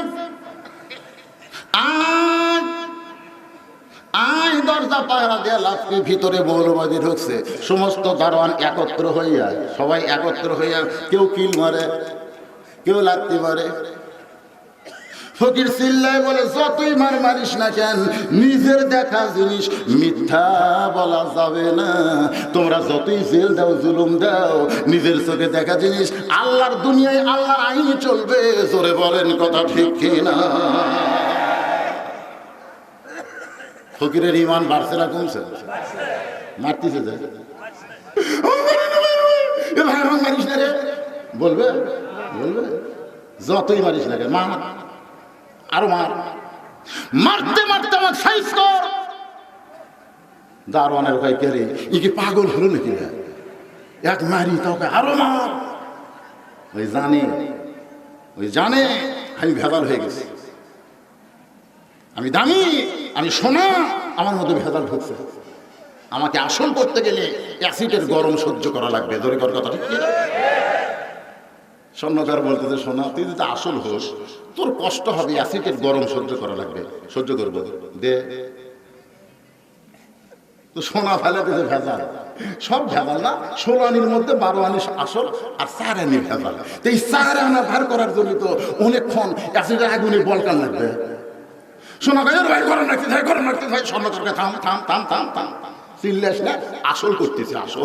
আয় দরজা পাহারা দিয়ে লাফকে ভিতরে মৌলবাদী ঢুকছে। সমস্ত দারোয়ান একত্র হইয়া, সবাই একত্র হইয়া, কেউ কিল মারে, কেউ লাত্তি মারে। ফকির চিল্লায় বলে, যতই মারিস না কেন, নিজের দেখা জিনিস মিথ্যা বলা যাবে না। তোমরা যতই জেল দাও, জুলুম দাও, নিজের চোখে দেখা জিনিস আল্লাহর দুনিয়ায় আল্লাহর আইন চলবে। জোরে বলেন কথা ঠিক কিনা? ফকিরের ইমান বাড়ছে না কমছে? মারতেছে যায়, মারিস না রে, বলবে যতই মারিস না রে, মার আরো মারতে আমার সাইজ কর। দারোয়ানের ভাই কে রে, ই কি পাগল হলো নাকি? এক মারি তোকে আরো মার। ওই জানে আমি ভেজাল হয়ে গেছি, আমি দামি, আমি সোনা, আমার মধ্যে ভেজাল ঢুকছে। আমাকে আসল করতে গেলে অ্যাসিডের গরম সহ্য করা লাগবে। ধরে কর কথা ঠিক কি? স্বর্ণকার বলতেছে, সোনা তুই যদি আসল হোস, তোর কষ্ট হবে, অ্যাসিডের গরম সহ্য করা লাগবে। সহ্য করবো দে। তো সোনা ফেলে দিতে ভেজাল, সব ভেজাল না। 16 আনির মধ্যে 12 আনি আসল আর 4 আনি ভেজাল। তো এই 4 আনা ভার করার জন্য তো অনেকক্ষণ অ্যাসিডের আগুনে বলকান লাগবে। সোনা ভাই ভাই গরম রাখতে ভাই, স্বর্ণকারকে থাম থাম থাম থাম থাম, চিল্লাস না, আসল করতেছে আসল।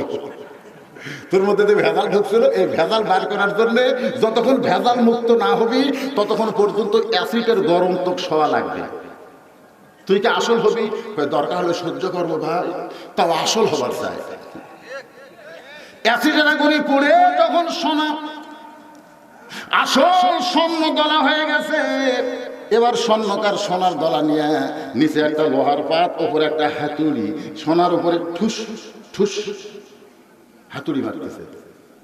তোর মধ্যে যে ভেজাল ঢুকছিল, এই ভেজাল বার করার জন্য যতক্ষণ ভেজাল মুক্ত না হবি ততক্ষণ পর্যন্ত অ্যাসিডের গরম তোক সওয়া লাগবে। তুই কি আসল হবি? দরকার হলে সহ্য করবো ভাই, তাও আসল হবার চাই। অ্যাসিডের আগুনে পড়ে তখন সোনা, আসল স্বর্ণ দলা হয়ে গেছে। এবার স্বর্ণকার সোনার দলা নিয়ে নিচে একটা লোহার পাত, ওপরে একটা হাতুড়ি, সোনার উপরে ঠুস ঠুস হাতুড়ি মারতেছে।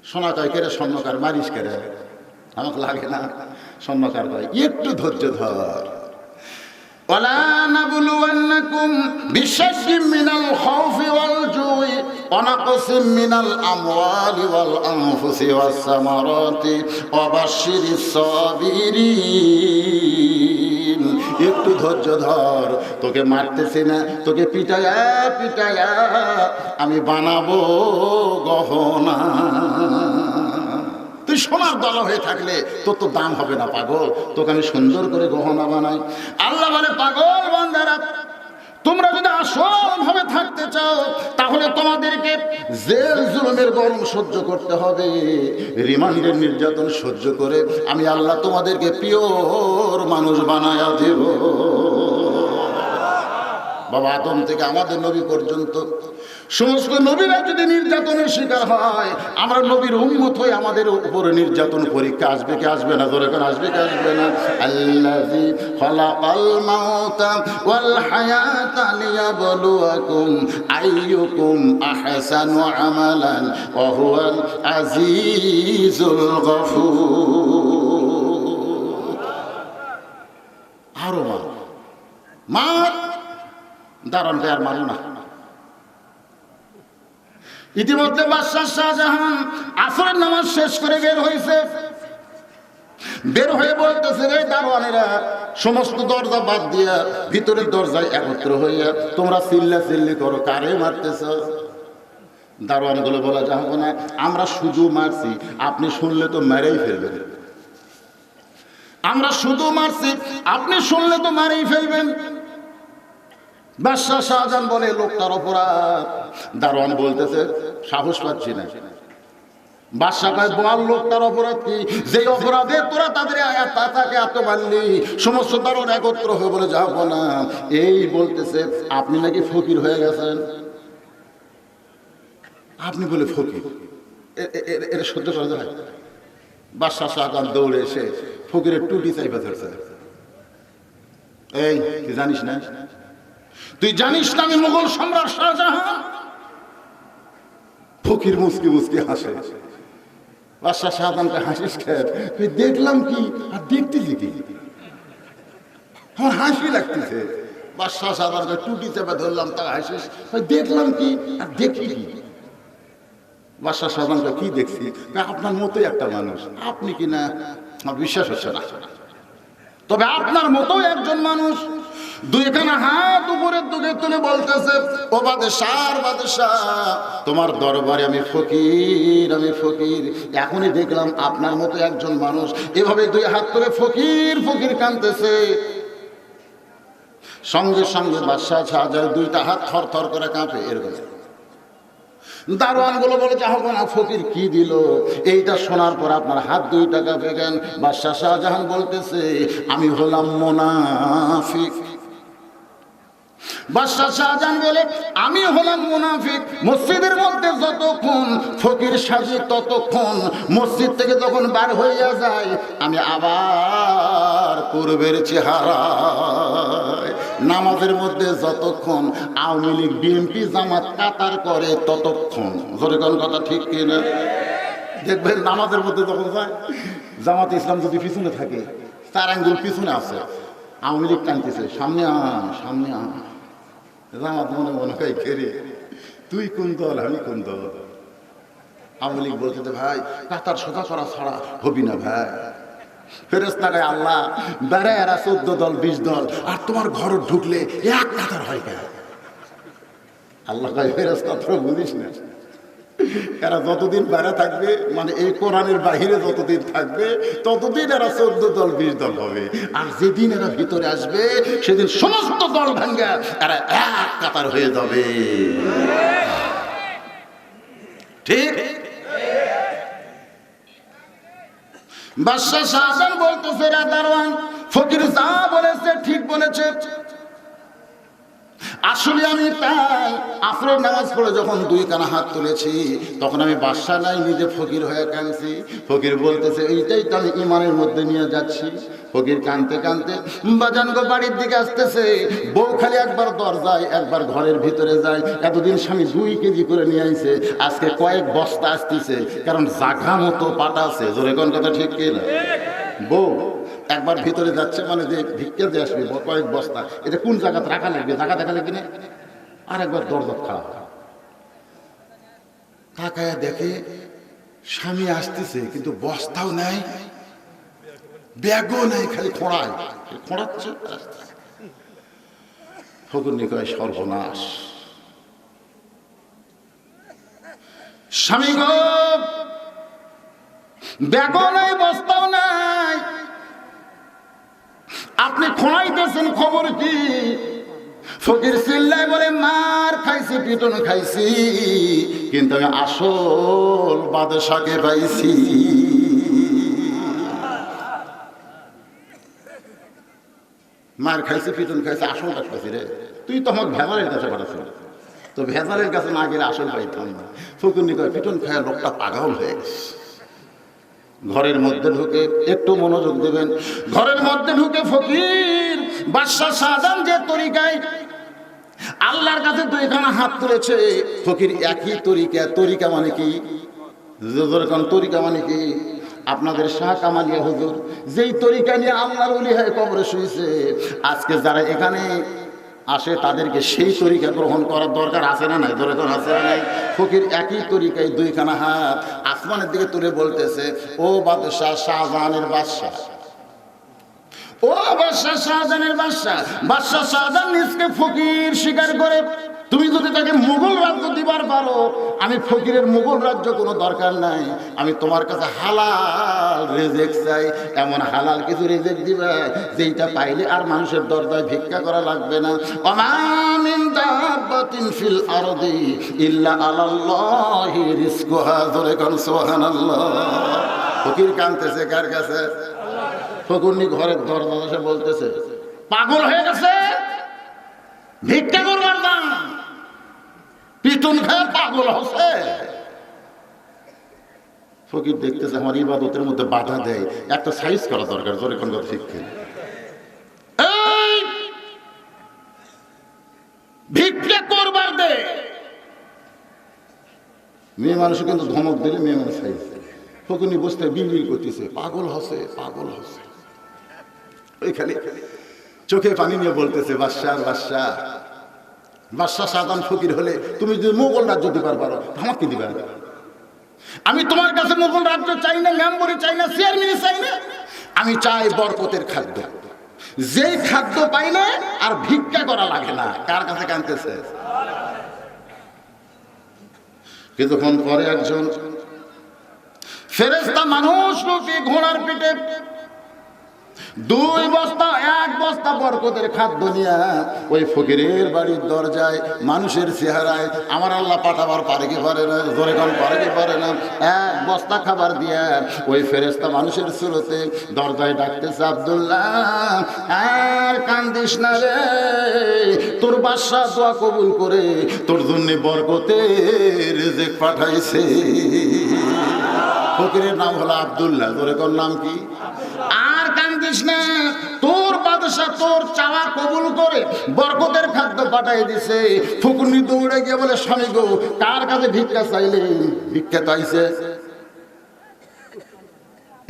সোনা কয়, কেরে স্বর্ণকার মারিস কেরে? আমাকে লাগে না। স্বর্ণকার কয়, একটু ধৈর্য ধর। ওয়ালা নাবলুওয়ান্নাকুম বিশাইইম মিনাল খাউফি ওয়াল জুই ওয়া নাকসিম মিনাল আমওয়ালি ওয়াল আনফুসি ওয়াস সামারাতি ওয়া বাশশিরিস সাবিরিন। একটু ধৈর্য ধর, তোকে মারতেছি না, তোকে পিটায়া আমি বানাবো গহনা। তুই সোনার দলা হয়ে থাকলে তোর তো দাম হবে না পাগল, তোকে আমি সুন্দর করে গহনা বানাই। আল্লাহ বলে, পাগল বান্দারা, তোমরা যদি আসল ভাবে থাকতে চাও তাহলে তোমাদেরকে জেল জুলুমের গরম সহ্য করতে হবে, রিমান্ডের নির্যাতন সহ্য করে আমি আল্লাহ তোমাদেরকে পিওর মানুষ বানায়া দেব। বাবা আদম থেকে আমাদের নবী পর্যন্ত সমস্ত নবীরা যদি নির্যাতনের শিকার হয়, আমরা নবীর উম্মত হয়ে আমাদের উপরে নির্যাতন পরীক্ষা আসবে কি আসবে না? ধরে কোন আসবে কি আসবে না? আল্লাযী খালাকাল মাউতা ওয়াল হায়াতা লিয়াবলুয়াকুম আইয়ুকুম আহসানু আমালান ওয়া হুয়াল আজিজুল গফুর। আরো মার দারুণ আর মারো না, ইতিমধ্যে বাদশাহ শাহজাহান আসরের নামাজ শেষ করে বের হয়েছে। বের হয়ে বলতেছে, রে দারোয়ানেরা, সমস্ত দরজা বাদ দিয়া ভিতরের দরজায় একত্র হইয়া তোমরা চিল্লা চিল্লি করো, কারে মারতেছ? দারোয়ান গুলো বলা যাবে না, আমরা শুধু মারছি, আপনি শুনলে তো মেরেই ফেলবেন। আমরা শুধু মারছি, আপনি শুনলে তো মারেই ফেলবেন। বাদশাহ শাহজাহান বলে, লোকটার অপরাধ। দারোয়ান বলতেছে, সাহস পাচ্ছি না। বাদশাহ কয়, বল লোকটার অপরাধ কি? যে অপরাধে তোরা তাদের তাকে এত মারলি। সমস্ত দারোয়ান একত্র হয়ে বলে, যাবো না। এই বলতেছে, আপনি নাকি ফকির হয়ে গেছেন। আপনি বলে ফকির, এটা সহ্য করা যায়? বাদশাহ শাহজাহান দৌড়ে এসে ফকিরের টুটি চাইবা ধরছে। এই তুই জানিস না, তুই জানিস না আমি মুঘল সম্রাট শাহজাহান? ফকির মুসকি মুসকি হাসে। বাদশাহ শাহজাহানকে হাসিস খেয়ে, দেখলাম কি আর দেখতেছি কি? আমার হাসি লাগতেছে। বাদশাহ শাহজাহানকে টুটি চেপে ধরলাম, তা হাসিস, দেখলাম কি আর দেখি কি? বাদশাহ শাহজাহানকে কি দেখছি? আপনার মতোই একটা মানুষ। আপনি কি না? আমার বিশ্বাস হচ্ছে না। তবে আপনার মতোই একজন মানুষ। দুইখানা হাত উপরের দিকে তুলে বলতেছে, ও বাদশাহ, বাদশাহ, তোমার দরবারে আমি ফকির, আমি ফকির। এখনই দেখলাম আপনার মতো একজন মানুষ। এভাবে দুই হাত তুলে ফকির ফকির কাঁদতেছে। সঙ্গে সঙ্গে বাদশাহ শাহজাহান দুইটা হাত থর থর করে কাঁপে। এরকম দারোয়ান গুলো বলে, যাহো না, ফকির কি দিল? এইটা শোনার পর আপনার হাত দুইটা কাঁপে কেন? বাদশাহ শাহজাহান বলতেছে, আমি হলাম মুনাফিক। বাদশাহ শাহজাহান বলে, আমি হলাম মুনাফিক। মসজিদের মধ্যে যতক্ষণ ফকির সাজি, ততক্ষণ মসজিদ থেকে যখন বার হইয়া যায়, আমি আবার পূর্বের চেহারায়। নামাজের মধ্যে যতক্ষণ আওয়ামী লীগ, বিএনপি, জামাত কাতার করে, ততক্ষণ। জোরে কোন কথা ঠিক কিনা? দেখবেন নামাজের মধ্যে যখন যায়, জামাত ইসলাম যদি পিছনে থাকে, তার আঙ্গুল পিছনে আছে, আওয়ামী লীগ টানতেছে, সামনে আন, সামনে আন। জামাত মনে মনে হয়, খেরে তুই কোন দল, আমি কোন দল? আওয়ামী লীগ বলতে, ভাই কাতার সোজা করা ছাড়া হবি না ভাই। ফেরেশতা কয়, আল্লাহ বেড়ে এরা 14 দল 20 দল, আর তোমার ঘর ঢুকলে এক কাতার হয় কেন? আল্লাহ কয়, ফেরেশতা তোরা বুঝিস না, এরা যতদিন বেড়ে থাকবে, মানে এই কোরআনের বাহিরে যতদিন থাকবে, ততদিন এরা 14 দল 20 দল হবে। আর যেদিন এরা ভিতরে আসবে, সেদিন সমস্ত দল ভাঙ্গা এরা এক কাতার হয়ে যাবে। ঠিক? বাদশাহ শাহজাহান বলতেছে, রে দারোয়ান, ফকির যা বলেছে ঠিক বলেছে। আসলে আমি তাই আসরের নামাজ পড়ে যখন দুইখানা হাত তুলেছি, তখন আমি বাদশাহ নাই, নিজে ফকির হয়ে কাঁদছি। ফকির বলতেছে, এইটাই তো আমি ইমানের মধ্যে নিয়ে যাচ্ছি। ফকির কাঁদতে কাঁদতে বাজানগো বাড়ির দিকে আসতেছে। বউ খালি একবার দরজায়, একবার ঘরের ভিতরে যায়। এতদিন স্বামী 2 কেজি করে নিয়ে আইছে, আজকে কয়েক বস্তা আসতেছে, কারণ জাগা মতো পাটা আছে। জোরে কোন কথা ঠিক কিনা? বউ একবার ভিতরে যাচ্ছে, মানে যে ভিক্ষা দিয়ে আসবে কয়েক বস্তা, এটা কোন জায়গাতে রাখা লাগবে, জায়গা দেখা লাগবে না। আর একবার দরজা খাওয়া, তাকায় দেখে স্বামী আসতেছে, কিন্তু বস্তাও নাই, ব্যাগও নাই, খালি খোঁড়াচ্ছে। ফকুন্নি কয়, সর্বনাশ। স্বামী গো, ব্যাগও নাই, বস্তাও নাই, আপনি খোঁড়াইতেছেন, খবর কি? ফকির চিল্লায় বলে, মার খাইছি, পিটন খাইছি, কিন্তু আমি আসল বাদশাকে পাইছি। মার খাইছি, পিটন খাইছি, আসলটা পাইছি রে। তুই তো আমাকে ভেজালের কাছে পাঠাচ্ছ, তো ভেজালের কাছে না গেলে আসল পাইতাম না। ফকির কয়, পিটন খায় লোকটা পাগল হয়ে গেছে। ঘরের মধ্যে ঢুকে, একটু মনোযোগ দেবেন, ঘরের মধ্যে ঢুকে ফকির বাদশাহ শাহজাহান যে তরিকায় আল্লাহর কাছে 2খানা হাত তুলেছে, ফকির একই তরিকা। তরিকা মানে কি? তরিকা মানে কি? আপনাদের শাহ কামালিয়া হুজুর যেই তরিকা নিয়ে আল্লাহর ওলি হয়ে কবরে শুয়েছে, আজকে যারা এখানে আসে তাদেরকে সেই তরিকা গ্রহণ করার দরকার আছে না নাই? দরকার আছে না নাই? ফকির একই তরিকায় দুইখানা হাত আসমানের দিকে তুলে বলতেছে, ও বাদশাহ, শাহজাহানের বাদশাহ, ও বাদশাহ, শাহজাহানের বাদশাহ। বাদশাহ শাহজাহান নিজকে ফকির স্বীকার করে। তুমি যদি তাকে মুঘল রাজ্য দিবার পারো, আমি ফকিরের মুঘল রাজ্য কোনো দরকার নাই, আমি তোমার কাছে হালাল রিজিক চাই। এমন হালাল কিছু রিজিক দিবা যেটা পাইলে আর মানুষের দরজায় ভিক্ষা করা লাগবে না। ওমা মিন দাব্বাতিন ফিল আরদি ইল্লা আলাল্লাহি রিজকুহা। জোরে কোন সুবহানাল্লাহ। ফকির কাঁদতেছে কার কাছে? ফকুরনি ঘরের দরজা এসে বলতেছে, পাগল হয়ে গেছে, ভিক্ষা করবার দাম, পিটুন খায় পাগল হচ্ছে। ফকির দেখতেছে আমার ইবাদতের মধ্যে বাধা দেয়, একটা সাইজ করা দরকার। জোরে কোন কথা শিখছেন? ভিক্ষা করবার দে। মেয়ে মানুষ কিন্তু ধমক দিলে মেয়ে মানুষ সাইজ। ফকুরনি বসতে বিড়বিড় করতেছে, পাগল হচ্ছে, পাগল হচ্ছে। ওইখানে চোখে পানি নিয়ে বলতেছে, বাদশাহ, বাদশাহ, বাদশাহ শাহজাহান ফকির হলে তুমি যদি মুঘল রাজ্য দিবার পারো আমাকে দিবা। আমি তোমার কাছে মুঘল রাজ্য চাই না, মেম্বরি চাই না, চেয়ারম্যান চাই না, আমি চাই বরকতের খাদ্য। যেই খাদ্য পাইলে আর ভিক্ষা করা লাগে না। কার কাছে কাঁদতেছে? কিছুক্ষণ পরে একজন ফেরেশতা মানুষ রূপী ঘোড়ার পিঠে 2 বস্তা 1 বস্তা বরকতের খাদ্য নিয়ে ওই ফকিরের বাড়ির দরজায় মানুষের চেহারায় আমার আল্লাহ পাঠাবার পারে কি পারে না? জোরে কোন পারে কি পারে না? 1 বস্তা খাবার দিয়ে ওই ফেরেশতা মানুষের সুরতে দরজায় ডাকতেছে, আব্দুল্লাহ, আর কান্দিস না রে, তোর বাদশা দোয়া কবুল করে তোর জন্য বরকতের রিজিক পাঠাইছে। ফকিরের নাম হলো আব্দুল্লাহ। জোরে কোন নাম কি? আর কান্দিস না, তোর বাদশা তোর চাওয়া কবুল করে বরকতের খাদ্য পাঠাই দিছে। ফকুনি দৌড়ে গিয়ে বলে, স্বামী গো, কার কাছে ভিক্ষা চাইলে? ভিক্ষা চাইছে।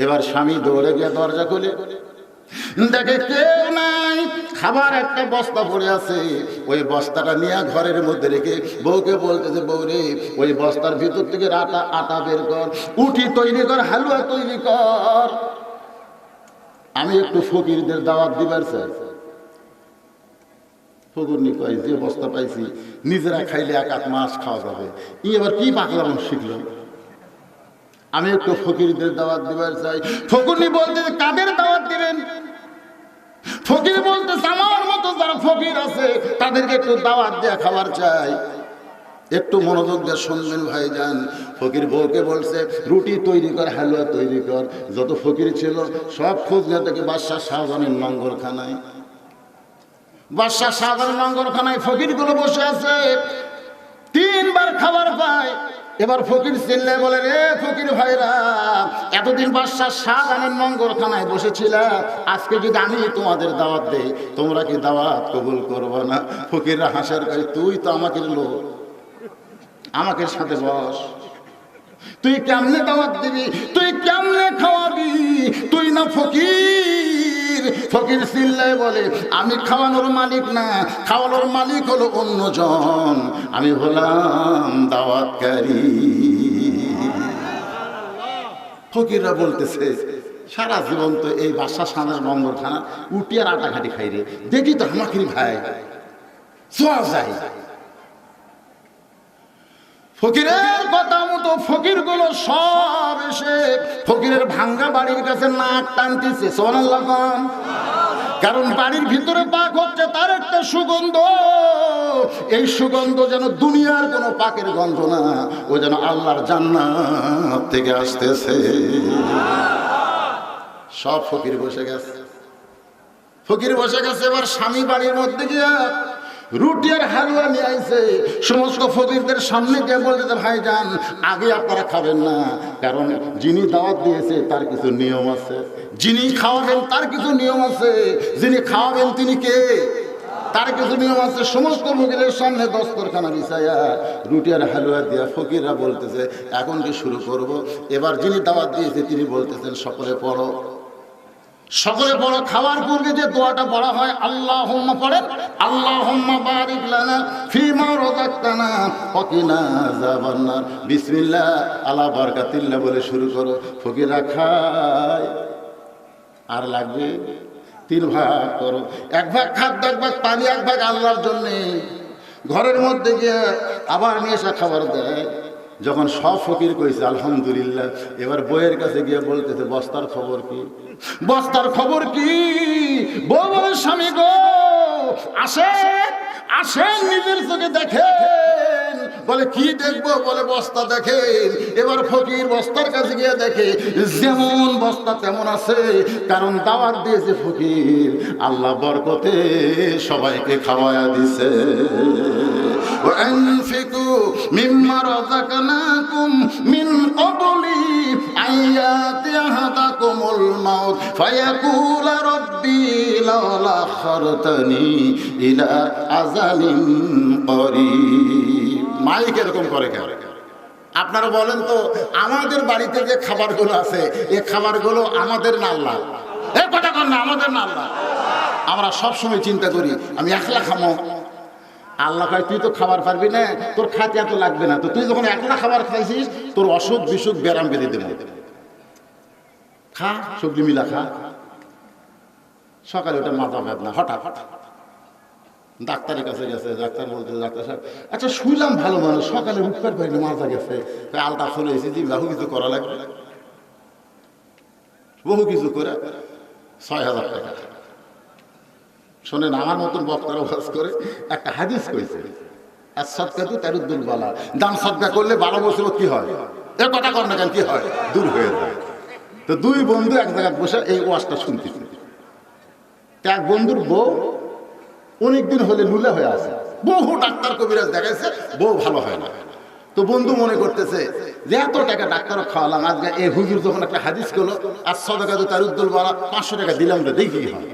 এবার স্বামী দৌড়ে গিয়ে দরজা খুলে দেখে কেউ নাই, খাবার একটা বস্তা পড়ে আছে। ওই বস্তাটা নিয়ে ঘরের মধ্যে রেখে বউকে বলতেছে, বউ রে, ওই বস্তার ভিতর থেকে আটা বের কর, উঠি তৈরি কর, হালুয়া তৈরি কর, আমি একটু ফকিরদের দাওয়াত দিবার চাই। ফকুরনি কয়, যে বস্তা পাইছি নিজেরা খাইলে 1 মাস খাওয়া যাবে। এবার কি পাগলাম শিখলাম, আমি একটু ফকিরদের দাওয়াত দিবার চাই। ফকুরনি বলতে, কাদের দাওয়াত দিবেন? ফকির বলতে, আমার মতো যারা ফকির আছে তাদেরকে একটু দাওয়াত দেয়া খাবার চাই। একটু মনোযোগ দিয়ে শুনবেন ভাইজান। ফকির বউকে বলছে, রুটি তৈরি কর, হালুয়া তৈরি কর। যত ফকির ছিল সব খোঁজ নিয়ে থেকে বাদশাহ শাহজাহানের লঙ্গরখানায়। বাদশাহ শাহজাহানের লঙ্গরখানায় ফকিরগুলো বসে আছে, 3 বার খাবার পায়। এবার ফকির চিল্লে বলে, রে ফকির ভাইরা, এতদিন বাদশাহ শাহজাহানের লঙ্গরখানায় বসেছিল, আজকে যদি আমি তোমাদের দাওয়াত দেই তোমরা কি দাওয়াত কবুল করবো না? ফকিররা হাসার কয়, তুই তো আমাকে লোক, আমাকে সাথে বস, তুই কেমনে দাওয়াত দিবি, তুই কেমনে খাওয়াবি, তুই না ফকির। ফকির চিল্লায় বলে, আমি খাওয়ানোর মালিক না, খাওয়ানোর মালিক হলো অন্যজন, আমি হলাম দাওয়াতকারী। ফকিররা বলতেছে, সারা জীবন তো এই বাদশাহ শাহজাহানের লঙ্গরখানা উটি আর আটা ঘাটি খাই রে, দেখি তো আমাকে ভাই চল যাই। ফকিরের কথা মতো ফকিরগুলো সব এসে ফকিরের ভাঙ্গা বাড়ির কাছে নাক টানতেছে। সুবহানাল্লাহ। কারণ বাড়ির ভিতরে পাক হচ্ছে তার একটা সুগন্ধ। এই সুগন্ধ যেন দুনিয়ার কোনো পাকের গন্ধ না, ও যেন আল্লাহর জান্নাত থেকে আসতেছে। সব ফকির বসে গেছে, ফকির বসে গেছে। এবার স্বামী বাড়ির মধ্যে গিয়া রুটি আর হালুয়া নিয়ে আইছে। সমস্ত ফকিরদের সামনে গিয়ে বলতে, ভাইজান, আগে আপনারা খাবেন না, কারণ যিনি দাওয়াত দিয়েছে তার কিছু নিয়ম আছে, যিনি খাওয়াবেন তার কিছু নিয়ম আছে, যিনি খাওয়াবেন তিনি কে, তার কিছু নিয়ম আছে। সমস্ত ফকিরের সামনে দস্তরখানা বিছাইয়া রুটি আর হালুয়া দিয়া ফকিররা বলতেছে, এখন কি শুরু করব? এবার যিনি দাওয়াত দিয়েছে তিনি বলতেছেন, সকলে পড়ো। সকলে বড় খাওয়ার পূর্বে যে দোয়াটা পড়া হয়, আল্লাহুম্মা পড়েন, আল্লাহুম্মা বারিক লানা ফিমা রাযাকতানা ওয়া কিনা আযাবান্নার। বিসমিল্লাহ আলা বারাকাতিল্লাহ বলে শুরু করো। ফকিরা খায়, আর লাগবে 3 ভাগ করো, 1 ভাগ খাদ্য, 1 ভাগ পানি, 1 ভাগ আল্লাহর জন্যে। ঘরের মধ্যে গিয়ে আবার নিয়ে এসে খাবার দেয়। যখন সব ফকির কইছে আলহামদুলিল্লাহ, এবার বউয়ের কাছে গিয়ে বলতেছে বস্তার খবর কি, বস্তার খবর কি? বউ বলে স্বামী গো আসেন আসেন, নিজের চোখে দেখেন। বলে কি দেখবো? বলে বস্তা দেখেন। এবার ফকির বস্তার কাছে গিয়ে দেখে যেমন বস্তা তেমন আছে, কারণ দাওয়াত দিয়েছে ফকির, আল্লাহ বরকতে সবাইকে খাওয়ায়া দিছে। وأنفقوا مما رزقناكم من قبل أن يأتي أحدكم الموت فيقول ربي لولا أخرتني إلى أجل قريب। মাইক এরকম করে কেন? আপনারা বলেন তো, আমাদের বাড়িতে যে খাবারগুলো আছে, এই খাবারগুলো আমাদের না আল্লাহ? এই কথা কর না, আমাদের না আল্লাহ? আমরা সবসময় চিন্তা করি আমি একলা খামো। আল্লাহ কয় তুই তো খাবার পারবি না, তোর খাতে এত লাগবে না, তো তুই যখন একলা খাবার খাইছিস তোর অসুখ বিসুখ ব্যারাম বেঁধে দেব, খা সবজি মিলা খা। সকালে ওটা মাথা বেদনা, হঠাৎ ডাক্তারের কাছে গেছে, ডাক্তার বলতে, ডাক্তার সাহেব আচ্ছা শুইলাম ভালো মানুষ, সকালে উঠতে পারি না, মাথা গেছে, আলটা চলে এসেছি, বহু কিছু করা লাগবে, বহু কিছু করে ৬,০০০ টাকা। শোনেন, আমার মতন বক্তারা ওয়াজ করে একটা হাদিস কইছে, আর সদকাতু তারুদ্দুল বালা, দান সদকা করলে 12 বছর কি হয়? এ কথা কর না কেন, কি হয়? দূর হয়ে যায়। তো 2 বন্ধু এক জায়গায় বসে এই ওয়াজটা শুনতেছে। এক বন্ধুর বউ অনেকদিন হলে লুলে হয়ে আছে, বহু ডাক্তার কবিরাজ দেখাইছে, বউ ভালো হয় না। তো বন্ধু মনে করতেছে যে এত টাকা ডাক্তারও খাওয়ালাম, আজকে এই হুজুর যখন একটা হাদিস করলো আর সদকাতু তারুদ্দুল বালা 500 টাকা দিলাম রে, দেখি কি হয়।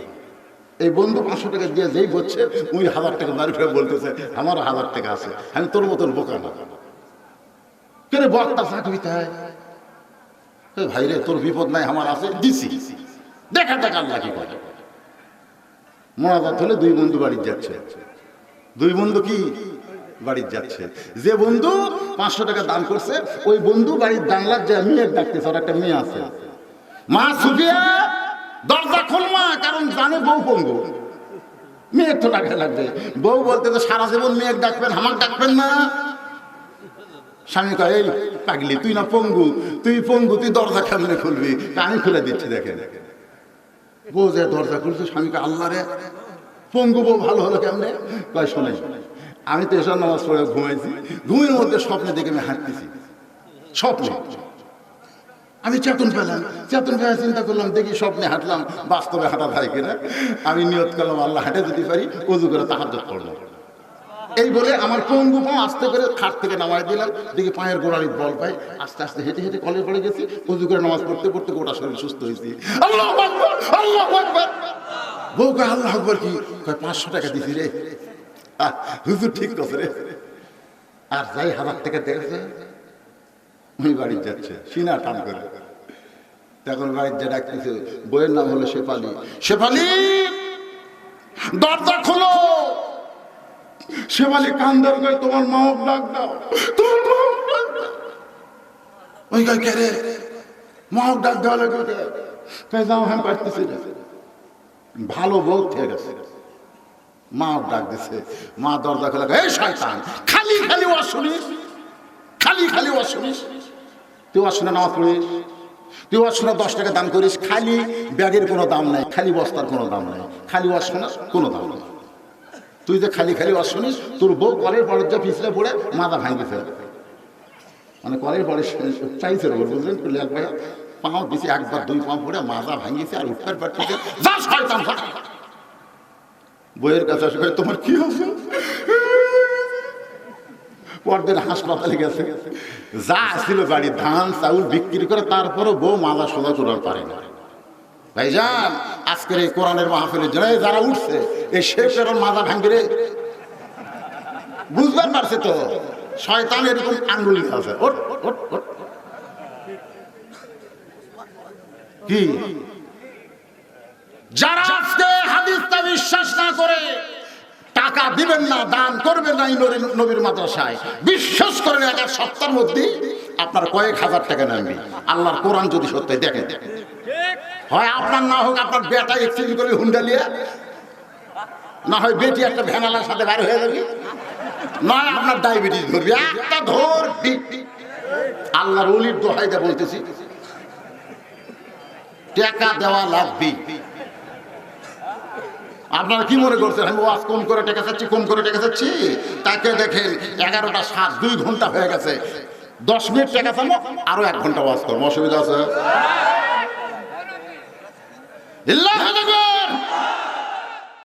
এই বন্ধু 500 টাকা দিয়ে যেই বলছে, ওই 1000 টাকা বাড়ি ফেলে বলতেছে আমারও 1000 টাকা আছে, আমি তোর মতন বোকা না। কেন বক্তা চাকরি তাই ভাই রে, তোর বিপদ নাই, আমার আছে, দিছি, দেখা টাকা আল্লাহ কি করে। মোনাজাত হলে 2 বন্ধু বাড়ি যাচ্ছে, 2 বন্ধু কি বাড়ি যাচ্ছে। যে বন্ধু 500 টাকা দান করছে, ওই বন্ধু বাড়ির জানলার যে মেয়ের ডাকতেছে, ওর একটা মেয়ে আছে, মা সুফিয়া দরজা খোল মা, কারণ জানে বউ পঙ্গু, মেয়ের তো টাকা লাগবে। বউ বলতে তো সারা জীবন মেয়ের ডাকবেন, আমার ডাকবেন না। স্বামী কয় এই পাগলি, তুই না পঙ্গু, তুই দরজা কেমনে খুলবি? আমি খুলে দিচ্ছি, দেখেন। বউ যে দরজা খুলছে, স্বামীকে আল্লাহ রে, পঙ্গু বউ ভালো হলো কেমনে? কয় শোনে, আমি তো এসব নামাজ পড়ে ঘুমাইছি, ঘুমের মধ্যে স্বপ্নে দেখে আমি হাঁটতেছি, স্বপ্নে আমি চেতন পেলাম, চেতন পেয়ে চিন্তা করলাম, দেখি স্বপ্নে হাঁটলাম, বাস্তবে হাঁটা ভাই কিনা। আমি নিয়ত করলাম আল্লাহ হাঁটে যদি পারি, ওযু করে তাহাজ্জুদ করলাম। এই বলে আমার পঙ্গু পা আস্তে করে খাট থেকে নামাই দিলাম, দেখি পায়ের গোড়ালি বল পাই, আস্তে আস্তে হেঁটে হেঁটে কলে পড়ে গেছি, ওযু করে নামাজ পড়তে পড়তে গোটা শরীর সুস্থ হয়েছি। আল্লাহু আকবার, আল্লাহু আকবার। বউ কয় আল্লাহু আকবার কি? কয় 500 টাকা দিছি রে। হুজুর ঠিক আছে রে। আর যাই 1000 টাকা দেখেছে, ওই বাড়ি যাচ্ছে, সিনা টান করে। তখন বাড়ির যে ডাকতেছে, বইয়ের নাম হলো শেফালি। শেফালি দরজা খোলো। শেফালি কান্দার গায়ে, তোমার মা ডাক দাও, তোমার মা ডাক দাও। ওই গায়ে কে রে? মা ডাক দেওয়া লাগে, যাও, হ্যাঁ পারতেছি না। ভালো বউ ঠিক আছে, মা ডাক দিছে। মা দরজা খোলা, এই শয়তান, খালি খালি ওয়াজ শুনিস, খালি খালি ওয়াজ শুনিস, তুই ওয়াজ শুনে নামাজ পড়িস, তুই ওয়াজ শুনে 10 টাকা দান করিস, খালি ব্যাগের কোনো দাম নাই, খালি বস্তার কোনো দাম নাই, খালি ওয়াজ শোনাস কোনো দাম নাই। তুই যে খালি খালি ওয়াজ শুনিস, তোর বউ কলের পরের যা পিছলে পড়ে মাথা ভাঙি ফেলে, মানে কলের পরে চাইছে রোগ, বুঝলেন? লেখ ভাই পাও দিছে, 1 2 পা পড়ে মাথা ভাঙিয়েছে, আর উঠবার পাঠিয়েছে। বইয়ের কাছে আসে, তোমার কি হয়েছে? পরদিন হাসপাতালে গেছে, যা ছিল বাড়ি ধান চাউল বিক্রি করে, তারপরও বউ মাথা সোজা করার পারে না। ভাইজান, আজকের এই কোরআনের মাহফিলে যারা উঠছে, এই শেখের মাথা ভাঙবে রে, বুঝবার পারছে তো? শয়তান এরকম আঙ্গুল আছে, ওট ওট ওট। কি যারা আজকে হাদিসটা বিশ্বাস না করে টাকা দিবেন না, দান করবেন না নবীর মাদ্রাসায়, বিশ্বাস করেন এক সপ্তাহের মধ্যে আপনার কয়েক হাজার টাকা নেবে। আল্লাহর কোরআন যদি সত্যি দেখেন, হয় আপনার না হোক আপনার বেটা এক্সচেঞ্জ করবে হুন্ডালিয়া, না হয় বেটি একটা ভ্যানালার সাথে বার হয়ে যাবে, নয় আপনার ডায়াবেটিস ধরবে, একটা ধরবি। আল্লাহর ওলির দোহাইটা বলতেছি, টাকা দেওয়া লাগবে। আপনারা কি মনে করছেন আমি ওয়াজ কম করে টাকা চাচ্ছি, কম করে টাকা চাচ্ছি? তাকে দেখেন 11টা 7, 2 ঘন্টা হয়ে গেছে, 10 মিনিট টাকা চাবো, আরো 1 ঘন্টা ওয়াজ করবো, অসুবিধা আছে?